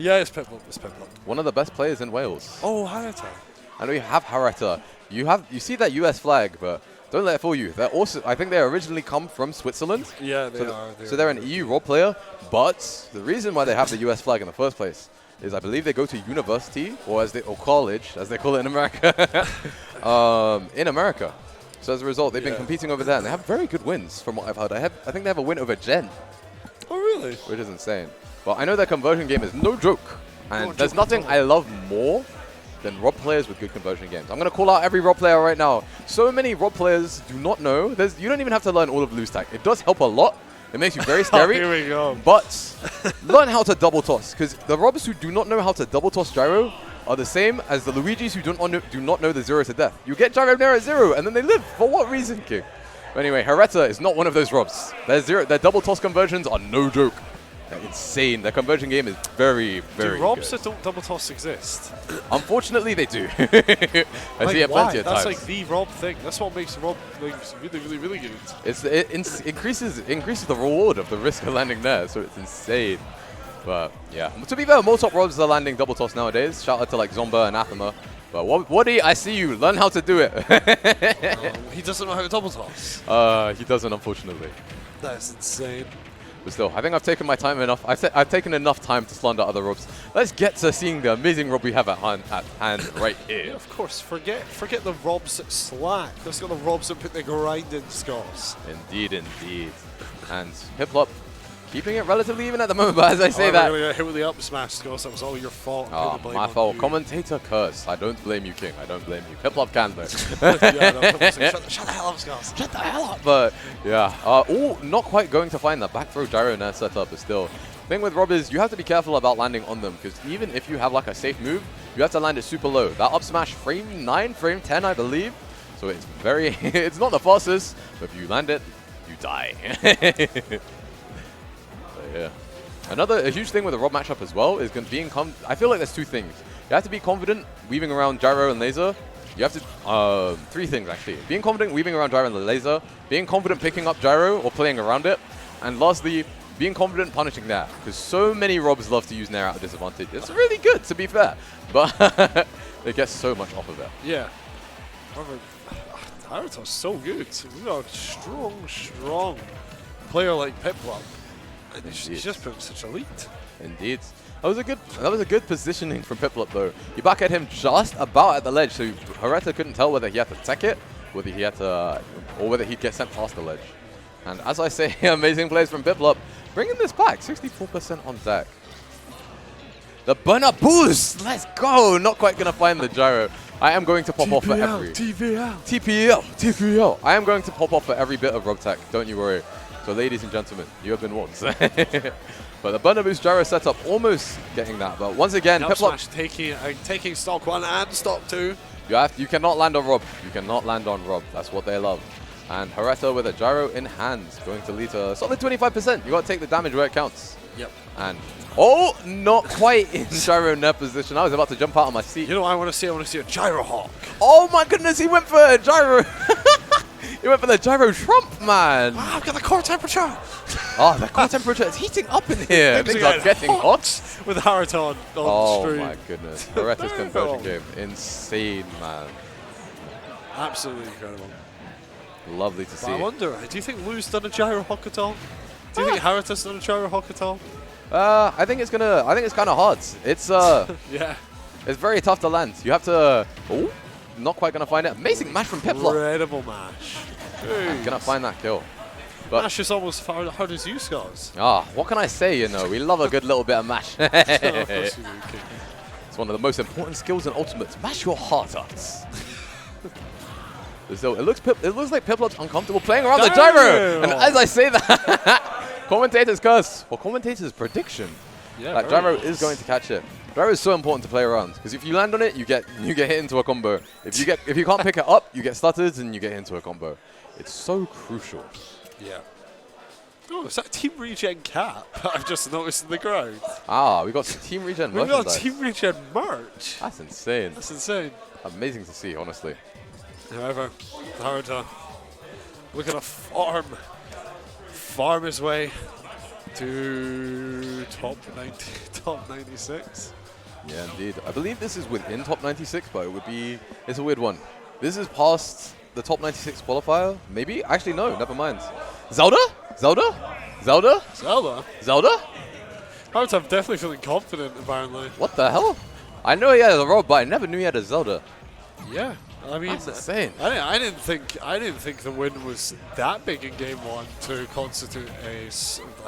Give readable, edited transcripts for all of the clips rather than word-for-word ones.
Yeah, it's Piplup. It's Piplup. One of the best players in Wales. Oh, Hareta. I know you have Hareta. You see that US flag, but don't let it fool you. They're also, I think they originally come from Switzerland. Yeah, they so are. So they're an EU ROB player, but the reason why they have the US flag in the first place is I believe they go to university or college, as they call it in America, in America. So as a result, they've been competing over there, and they have very good wins from what I've heard. I think they have a win over Gen. Oh, really? Which is insane. But I know their conversion game is no joke. And there's nothing I love more than ROB players with good conversion games. I'm going to call out every ROB player right now. So many ROB players do not know. You don't even have to learn all of loose tack. It does help a lot. It makes you very scary. Here we go. But learn how to double toss. Because the ROBs who do not know how to double toss gyro are the same as the Luigis who do not know the 0 to death. You get gyro near at 0 and then they live. For what reason, King? But anyway, Hareta is not one of those ROBs. Their double toss conversions are no joke. They're insane. Their conversion game is very, very Do ROBs good. that don't double toss exist? Unfortunately, they do. I see it why? plenty of That's times. like the ROB thing. That's what makes ROB really, really, really good. It increases the reward of the risk of landing there, so it's insane. But yeah, to be fair, more top ROBs are landing double toss nowadays. Shout out to like Zomba and Athema. But Waddy, I see you. Learn how to do it. He doesn't know how to double toss. He doesn't, unfortunately. That's insane. But still, I think I've taken my time enough. I've taken enough time to slander other ROBs. Let's get to seeing the amazing ROB we have at hand right here. Yeah, of course. Forget the ROBs that slack. Let's go the ROBs that put the grind in scores. Indeed, indeed. And Piplup keeping it relatively even at the moment, but as I say that... We're going to hit with the up smash, Scores. That was all your fault. Oh, my fault. Commentator curse. I don't blame you, King. I don't blame you. Piplup can, though. Yeah, no, shut the hell up, Scores. Shut the hell up. But, yeah. All not quite going to find that back throw gyro nair setup, but still. Thing with ROB is you have to be careful about landing on them, because even if you have like a safe move, you have to land it super low. That up smash frame 9, frame 10, I believe. So it's very... it's not the fastest, but if you land it, you die. Yeah. A huge thing with the ROB matchup as well is being I feel like there's two things. You have to be confident weaving around gyro and laser. You have to three things actually. Being confident weaving around gyro and the laser, being confident picking up gyro or playing around it, and lastly, being confident punishing nair. Because so many ROBs love to use nair at a disadvantage. It's really good, to be fair, but they get so much off of it. Yeah. Hareta's so good. We got a strong player like Piplup. He's just been such a lead. Indeed. That was a good positioning from Piplup though. You back at him just about at the ledge, so Hareta couldn't tell whether he had to tech it, whether he had to, or whether he'd get sent past the ledge. And as I say, amazing plays from Piplup, bringing this back, 64% on deck. The burner boost, let's go! Not quite gonna find the gyro. I am going to pop off for every TPL. I am going to pop off for every bit of ROB tech. Don't you worry. So ladies and gentlemen, you have been warned. But the burner boost gyro setup almost getting that. But once again, Piplup taking stock 1 and stock 2. You cannot land on ROB. You cannot land on ROB. That's what they love. And Hareta with a gyro in hand, going to lead to a solid 25%. You got to take the damage where it counts. Yep. And not quite in gyro nair position. I was about to jump out of my seat. You know what I want to see? I want to see a gyro hawk. Oh my goodness, he went for a gyro. He went for the gyro trump, man. Wow, I've got the core temperature. Oh, the core temperature is heating up in here. Things are getting hot. With Hareta on stream. Oh my goodness. Hareta's conversion game. Insane, man. Absolutely incredible. Lovely to see. I wonder, do you think Lou's done a gyro hawk at all? Do you think Hareta's done a gyro hawk at all? I think it's kind of hard. It's yeah. It's very tough to land. You have to not quite gonna find it. Amazing mash from Piplup. Incredible mash. Gonna find that kill. But mash is almost hard as you, Scars. What can I say? You know, we love a good little bit of mash. It's one of the most important skills in Ultimate. Mash your heart out. So it looks like Piplup's uncomfortable playing around the gyro. And as I say that, commentator's curse or commentator's prediction that gyro is going to catch it. Gyro is so important to play around because if you land on it, you get hit into a combo. If you can't pick it up, you get stuttered and you get hit into a combo. It's so crucial. Yeah. Oh, is that Team Regen cap I've just noticed in the ground? We got some Team Regen merch. We got Team Regen merch. That's insane. That's insane. Amazing to see, honestly. However, Hareta looking to farm his way to top 96. Yeah, indeed. I believe this is within top 96, but it's a weird one. This is past the top 96 qualifier, maybe? Actually, no, never mind. Zelda? Zelda? Zelda? Zelda? Zelda? I'm definitely feeling confident, apparently. What the hell? I know he had a R.O.B, but I never knew he had a Zelda. Yeah, I mean, That's insane. I didn't think the win was that big in game one to constitute a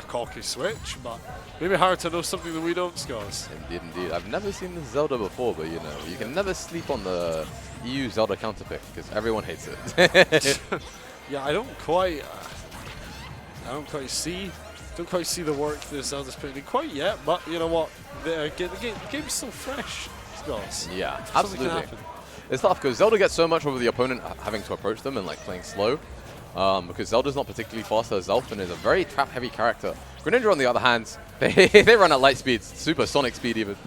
cocky switch, but maybe Hareta knows something that we don't, Scores. Indeed, indeed. I've never seen this Zelda before, but you know, you can never sleep on the EU Zelda counterpick because everyone hates it. Yeah, I don't quite see the work that Zelda's putting in quite yet, but you know what? The game's still fresh, Scores. Yeah, Something can absolutely. happen. It's tough because Zelda gets so much over the opponent having to approach them and like playing slow. Because Zelda's not particularly fast herself and is a very trap-heavy character. Greninja, on the other hand, they run at light speeds, supersonic speed even.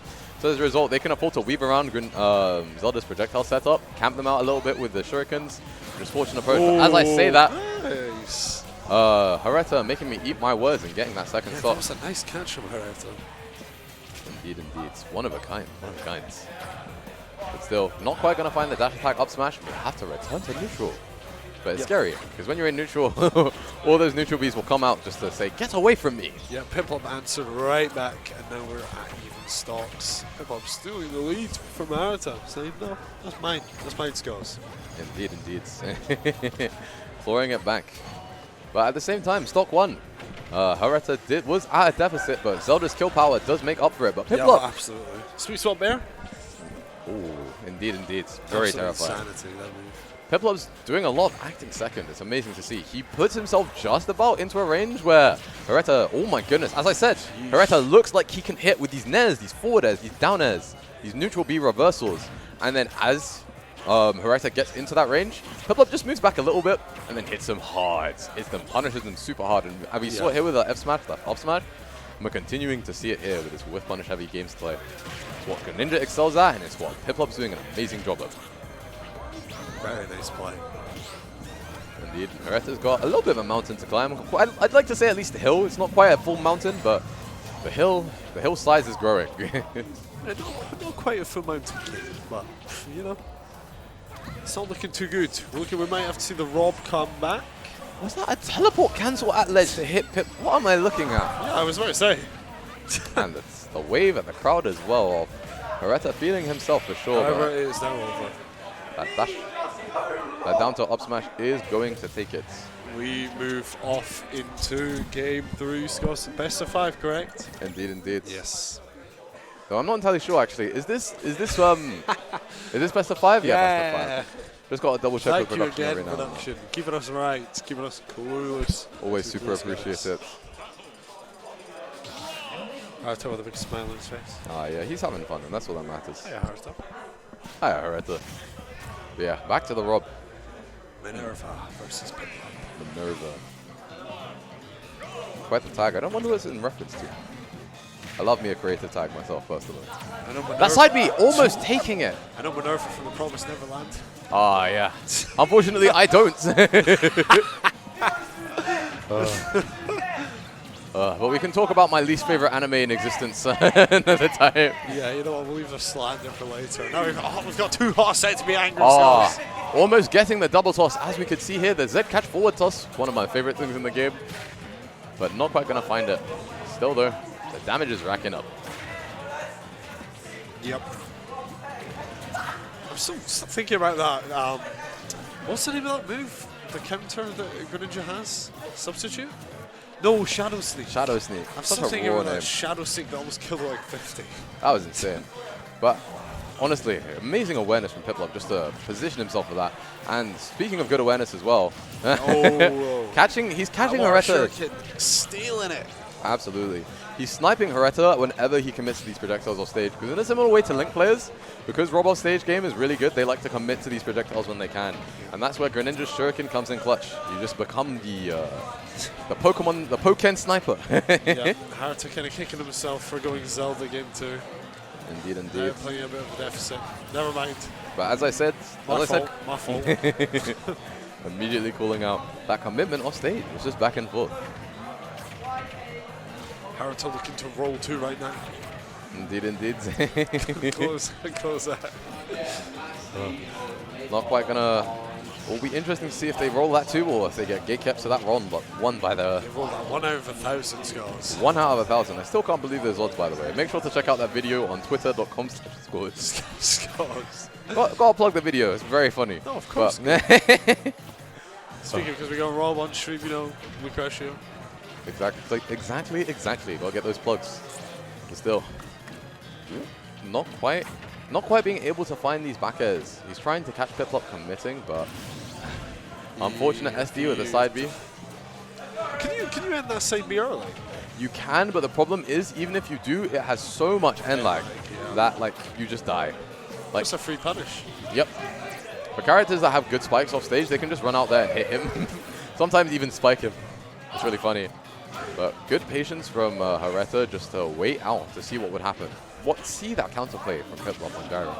So as a result, they can afford to weave around Zelda's projectile setup, camp them out a little bit with the shurikens, just fortune approach. But as I say that, Nice. Hareta making me eat my words and getting that second Yeah, stop. that was a nice catch from Hareta. Indeed, indeed. It's one of a kind, But still, not quite going to find the dash attack up smash. We have to return to neutral. But it's scary, because when you're in neutral, all those neutral bees will come out just to say, get away from me. Yeah, Piplup answered right back, and now we're at even stocks. Piplup stealing the lead from Hareta, saying, no, that's mine. That's mine, Scores. Indeed, indeed. Clawing it back. But at the same time, stock won. Hareta was at a deficit, but Zelda's kill power does make up for it. But Piplup. Yeah, absolutely. Sweet Swap Bear? Ooh, indeed, indeed. Very terrifying. Insanity, that move. Piplup's doing a lot of acting second. It's amazing to see. He puts himself just about into a range where Hareta, oh my goodness, as I said, Hareta looks like he can hit with these nairs, these forward airs, these down airs, these neutral B reversals. And then as Hareta gets into that range, Piplup just moves back a little bit and then hits him hard. Hits them, punishes them super hard. And we saw it here with the F smash, that up smash. And we're continuing to see it here with this whiff punish heavy games play. It's what Greninja excels at, and it's what Piplup's doing an amazing job of. Very nice play. Indeed. Hareta's got a little bit of a mountain to climb. I'd like to say at least a hill. It's not quite a full mountain, but the hill size is growing. Not quite a full mountain kid, but, you know, it's not looking too good. We might have to see the R.O.B come back. Was that a teleport cancel at ledge to hit Pip? What am I looking at? Yeah, I was about to say. And it's the wave at the crowd as well. Hareta feeling himself for sure. However, it is now over. That dash, that down to up smash is going to take it. We move off into game 3, Scores. Best of 5, correct? Indeed, indeed. Yes. Though I'm not entirely sure actually. Is this is this best of 5? Yeah, best of 5. Just got to double check with Thank you production again, every now and then. production. Keeping us right, keeping us clueless. Always super appreciate it. Hareta with a big smile on his face. Ah, yeah, he's having fun, and that's all that matters. Hiya, Hareta. Hiya, Hareta. Yeah, back to the R.O.B. Minerva versus Piplup. Minerva. Quite the tag. I don't wonder what it's in reference to. I love me a creative tag myself, personally. That side B almost taking it. I know Minerva from the Promised Neverland. Ah, yeah. Unfortunately, I don't. But we can talk about my least favorite anime in existence another time. Yeah, you know what? We'll leave the slander for later. Now we've got too hot set to be angry. Almost getting the double toss. As we could see here, the Z catch forward toss, one of my favorite things in the game. But not quite going to find it. Still, though, the damage is racking up. Yep. I'm still thinking about that. What's the name of that move? The counter that Greninja has? Substitute? No, Shadow Sneak. Shadow Sneak. I'm Such still a thinking raw about name. that Shadow Sneak that almost killed like 50. That was insane. But honestly, amazing awareness from Piplup just to position himself for that. And speaking of good awareness as well, he's catching Hareta. Stealing it. Absolutely. He's sniping Hareta whenever he commits to these projectiles off stage. Because in a similar way to Link players, because R.O.B stage game is really good, they like to commit to these projectiles when they can. And that's where Greninja's Shuriken comes in clutch. You just become the Pokken sniper. Yeah, Hareta kind of kicking himself for going Zelda game 2. Indeed, Now indeed. playing a bit of a deficit. Never mind. But as I said, My fault. immediately calling out that commitment off stage. It's just back and forth. Hareta looking to roll 2 right now. Indeed, indeed. Close that. Not quite gonna. It'll be interesting to see if they roll that too, or if they get gate kept to that run, but won by the. They rolled that 1 out of 1,000 scores. 1 out of 1,000. I still can't believe those odds, by the way. Make sure to check out that video on twitter.com/scores. Scores. Gotta plug the video. It's very funny. Oh, of course. But Speaking because we got R.O.B on stream, you know, we crush you. exactly. Gotta get those plugs. But still, not quite being able to find these back airs. He's trying to catch Piplup committing, but unfortunate SD with the side B. Can you end that side B early? You can, but the problem is, even if you do, it has so much end lag that like you just die. Like, it's a free punish. Yep. For characters that have good spikes off stage, they can just run out there and hit him. Sometimes even spike him. It's really funny. But good patience from Hareta just to wait out to see what would happen. See that counterplay from Piplup on Gyro.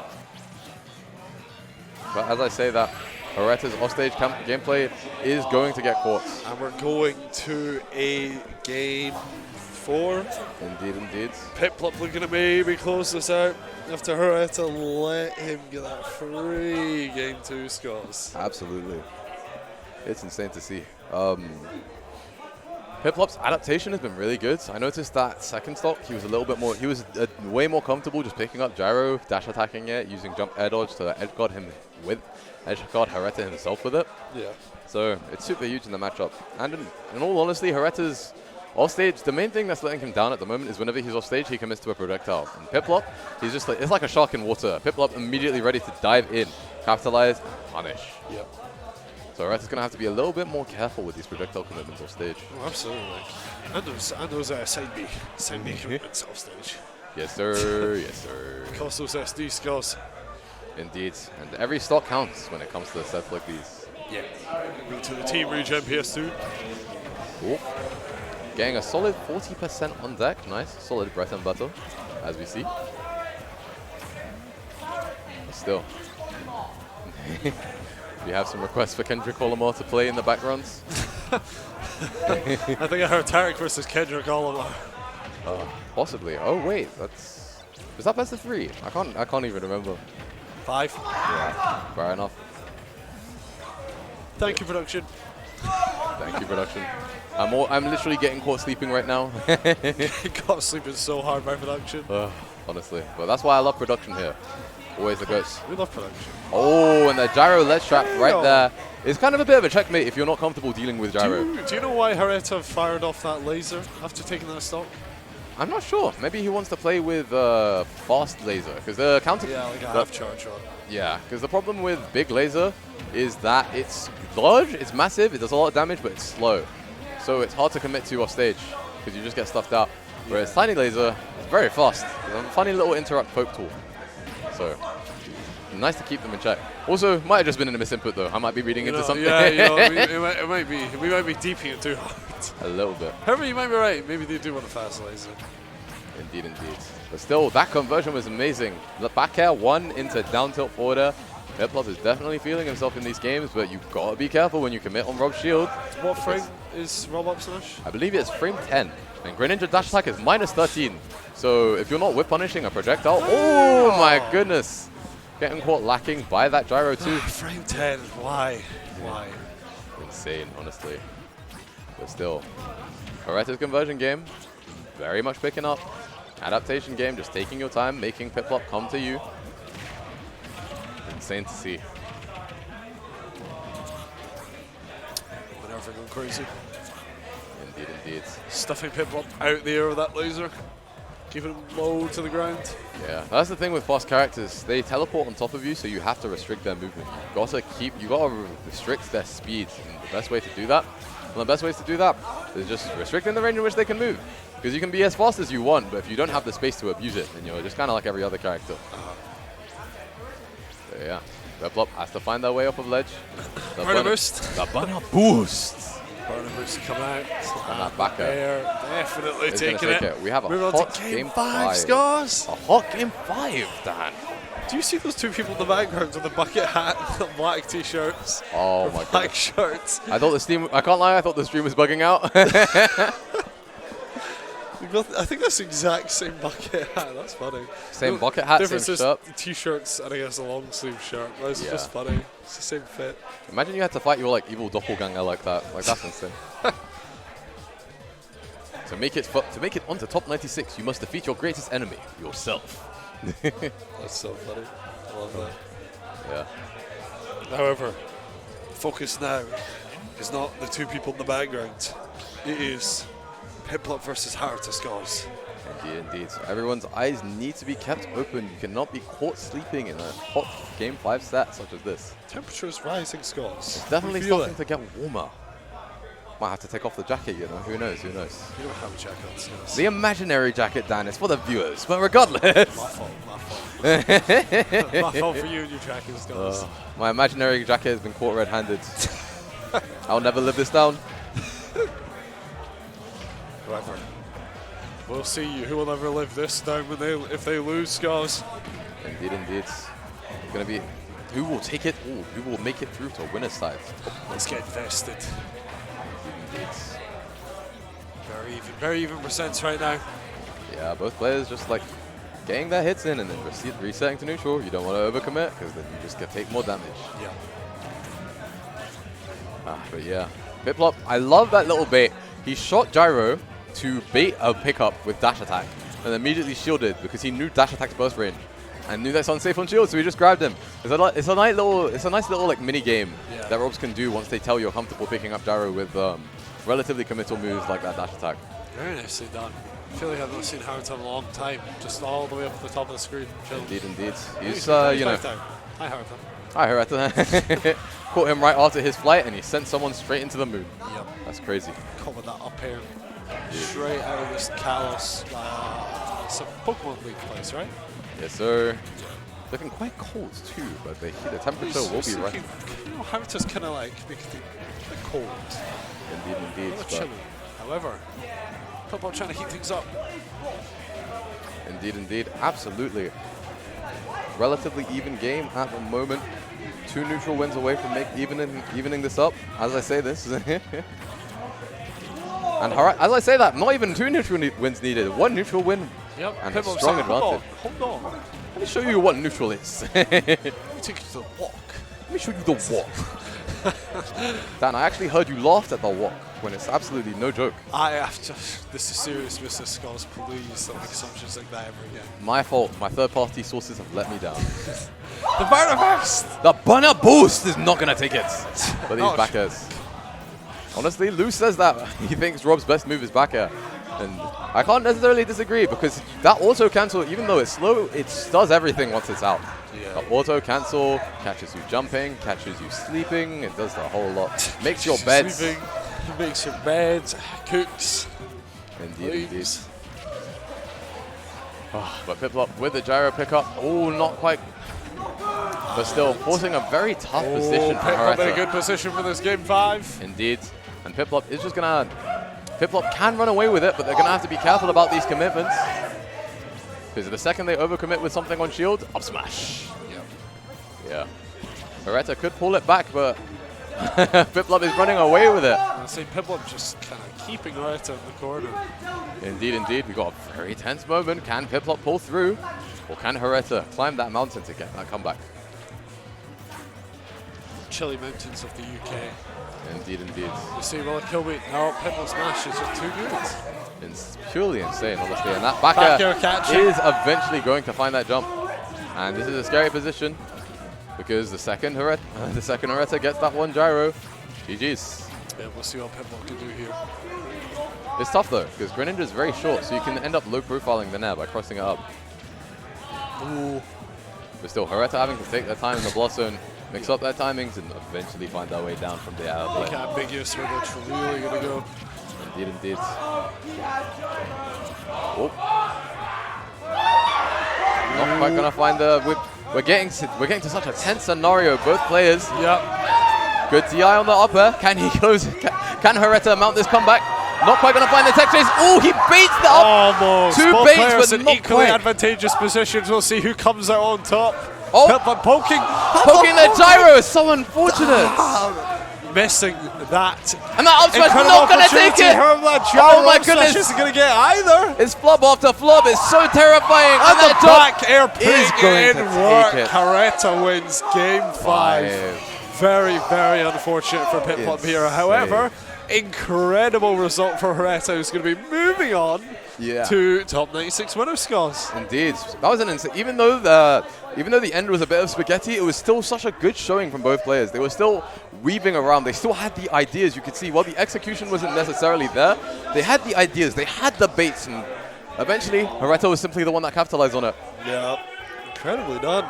But as I say that, Hareta's offstage gameplay is going to get caught. And we're going to a game 4. Indeed. Piplup looking to maybe close this out after Hareta let him get that free game 2 scores. Absolutely. It's insane to see. Piplup's adaptation has been really good. I noticed that second stock, he was a little bit more, he was way more comfortable just picking up gyro, dash attacking it, using jump air dodge to edge guard Hareta himself with it. Yeah. So it's super huge in the matchup. And in all honesty, Hareta's offstage, the main thing that's letting him down at the moment is whenever he's off stage, he commits to a projectile. And Piplup, he's just like, it's like a shark in water. Piplup immediately ready to dive in, capitalize, punish. Yep. So Hareta's going to have to be a little bit more careful with these projectile commitments off stage. Oh, absolutely. And those side B commitments off stage. Yes, sir. Yes, sir. Cost those SD scores. Indeed. And every stock counts when it comes to sets like these. Yeah. Go to the team Regen PS2. Cool. Getting a solid 40% on deck. Nice. Solid bread and butter, as we see. But still. We have some requests for Kendrick Olamar to play in the backgrounds. I think I heard Tarek versus Kendrick Olamar. Possibly. Oh wait, was that best of 3? I can't even remember. 5. Yeah, fair enough. Thank you, production. Thank you, production. I'm literally getting caught sleeping right now. Got sleeping so hard by production. Honestly, but that's why I love production here. Always the goats. We love production. Oh, and the gyro ledge trap right there. It's kind of a bit of a checkmate if you're not comfortable dealing with gyro. Do you know why Hareta fired off that laser after taking that stock? I'm not sure. Maybe he wants to play with fast laser because the counter. Yeah, like a half charge on. Yeah, because the problem with big laser is that it's large, it's massive, it does a lot of damage, but it's slow. So it's hard to commit to off stage because you just get stuffed out. Whereas tiny laser is very fast. It's a funny little interrupt poke tool. So nice to keep them in check. Also, might have just been a misinput though. I might be reading into something. Yeah, it might be. We might be deeping it too hard. A little bit. However, you might be right. Maybe they do want a fast laser. Indeed. But still, that conversion was amazing. The back air 1 into down tilt forward air. Piplup is definitely feeling himself in these games, but you've got to be careful when you commit on R.O.B's shield. What frame is R.O.B up slash? I believe it's frame 10. And Greninja dash attack is minus 13. So if you're not whip punishing a projectile, oh my goodness. Getting caught lacking by that gyro too. Frame 10, why? Why? Insane, honestly. But still, Hareta's conversion game, very much picking up. Adaptation game, just taking your time, making Piplup come to you. Insane to see. Whenever going crazy. Indeed. Stuffing Piplup out the air with that laser. Keeping him low to the ground. Yeah, that's the thing with fast characters. They teleport on top of you, so you have to restrict their movement. You gotta restrict their speed. And the best way to do that, one of the best ways to do that is just restricting the range in which they can move. Because you can be as fast as you want, but if you don't have the space to abuse it, then you're just kind of like every other character. So yeah, Piplup has to find their way off of ledge. The Burner boost. The burner boost. Burner boost come out. And that back air. Definitely It's taking gonna take it. We have a Moving on hot to game 5 scores. A hot game 5, Dan. Do you see those two people in the background with the bucket hat and black t-shirts? Oh my god. Black shirts. I thought the stream. I can't lie. I thought the stream was bugging out. I think that's the exact same bucket hat. That's funny. Same bucket hat, Difference same is shirt. the t-shirts and I guess a long sleeve shirt. That's Yeah. just funny. It's the same fit. Imagine you had to fight your like evil doppelganger like that. Like that's insane. To make it onto top 96, you must defeat your greatest enemy, yourself. That's so funny. I love that. Yeah. However, focus now is not the two people in the background. It is Piplup versus Hareta Scars. Indeed. Everyone's eyes need to be kept open. You cannot be caught sleeping in a hot Game 5 set such as this. Temperature's rising, Scars. It's definitely You feel starting to get warmer. Might have to take off the jacket, you know. Who knows? Who knows? You don't have a jacket on, Scars. The imaginary jacket, Dan, is for the viewers. But regardless. My fault. My fault for you and your jacket, Scars. My imaginary jacket has been caught red-handed. I'll never live this down. However, we'll see who will ever live this down if they lose, Scars. Indeed. It's gonna be who will take it all, who will make it through to winner's side. Let's get invested. Indeed. Very even percents right now. Yeah, both players just like getting their hits in and then resetting to neutral. You don't want to overcommit because then you just take more damage. Yeah. But yeah, Piplup, I love that little bait. He shot Gyro to bait a pickup with dash attack and immediately shielded because he knew dash attack's burst range and knew that's unsafe on shield, so he just grabbed him. It's a nice little like mini game that R.O.Bs can do once they tell you're comfortable picking up Gyro with relatively committal moves like that dash attack. Very nicely done. I feel like I've not seen Hareta in a long time. Just all the way up at the top of the screen. Indeed. He's you know. Hi Hareta. Hi Hareta. Caught him right after his flight and he sent someone straight into the moon. Yep. That's crazy. Caught with that up air. Straight out of this Kalos. It's a Pokemon League place, right? Yes, sir. Looking quite cold too, but the temperature will be right. You know, Hareta's kind of like making it cold. Indeed. A little chilly. However, Piplup trying to heat things up. Indeed. Absolutely. Relatively even game at the moment. 2 neutral wins away from evening this up. As I say this. And as I say that, not even 2 neutral wins needed. 1 neutral win and a strong advantage. Hold on. Let me show you what neutral is. Let me take you to the walk. Let me show you the walk. Dan, I actually heard you laughed at the walk when it's absolutely no joke. This is serious business, Scars. Please don't make assumptions like that ever again. My fault. My third-party sources have let me down. The Burner Burst! The Burner Boost is not going to take it. But these back airs. Honestly, Lou says that he thinks R.O.B's best move is back air. And I can't necessarily disagree because that auto cancel, even though it's slow, it does everything once it's out. Yeah. The auto cancel catches you jumping, catches you sleeping, it does the whole lot. Makes your beds. Sleeping, makes your beds, cooks. Indeed. But Piplup with the gyro pickup. Oh, not quite. But still, forcing a very tough position for Piplup in a Hareta. good position for this game 5. Indeed. And Piplup is just going to... Piplup can run away with it, but they're going to have to be careful about these commitments. Because the second they overcommit with something on shield, up smash. Yeah. Hareta could pull it back, but Piplup is running away with it. I say Piplup just kind of keeping Hareta in the corner. Indeed. We got a very tense moment. Can Piplup pull through? Or can Hareta climb that mountain to get that comeback? Chilly mountains of the UK. Indeed. You see, well, kill me. No, Piplup's smash is just too good. It's purely insane, honestly. And that back air catching is eventually going to find that jump. And this is a scary position because the second Hareta gets that one gyro. GG's. Yeah, we'll see what Piplup can do here. It's tough though, because Greninja is very short, so you can end up low profiling the nair by crossing it up. Ooh. But still, Hareta having to take their time in the Blossom, mix up their timings, and eventually find their way down from the air. Make it ambiguous where it's really going to go. Indeed. Oh. Not quite gonna find the whip. We're getting to such a tense scenario. Both players. Yep. Good DI on the upper. Can he close? Can Hareta mount this comeback? Not quite gonna find the tech chase. Oh, he baits the up. Almost. Two Both baits, players but in not equally quite. advantageous positions. We'll see who comes out on top. Oh. Piplup poking. Poking the gyro is so unfortunate. missing that. And that up smash Incredible not going to take opportunity. it. That Oh my up smash goodness. isn't going to get either. It's flub after flub. It's so terrifying. And the that jump back air is ping going in to work. take it. Hareta wins game 5. Very, very unfortunate for Piplup here. However, incredible result for Hareta, who's going to be moving on to top 96 winner scores. Indeed, that was an insane. Even though the end was a bit of spaghetti, it was still such a good showing from both players. They were still weaving around. They still had the ideas. You could see while the execution wasn't necessarily there, they had the ideas. They had the baits, and eventually Hareta was simply the one that capitalized on it. Yeah, incredibly done.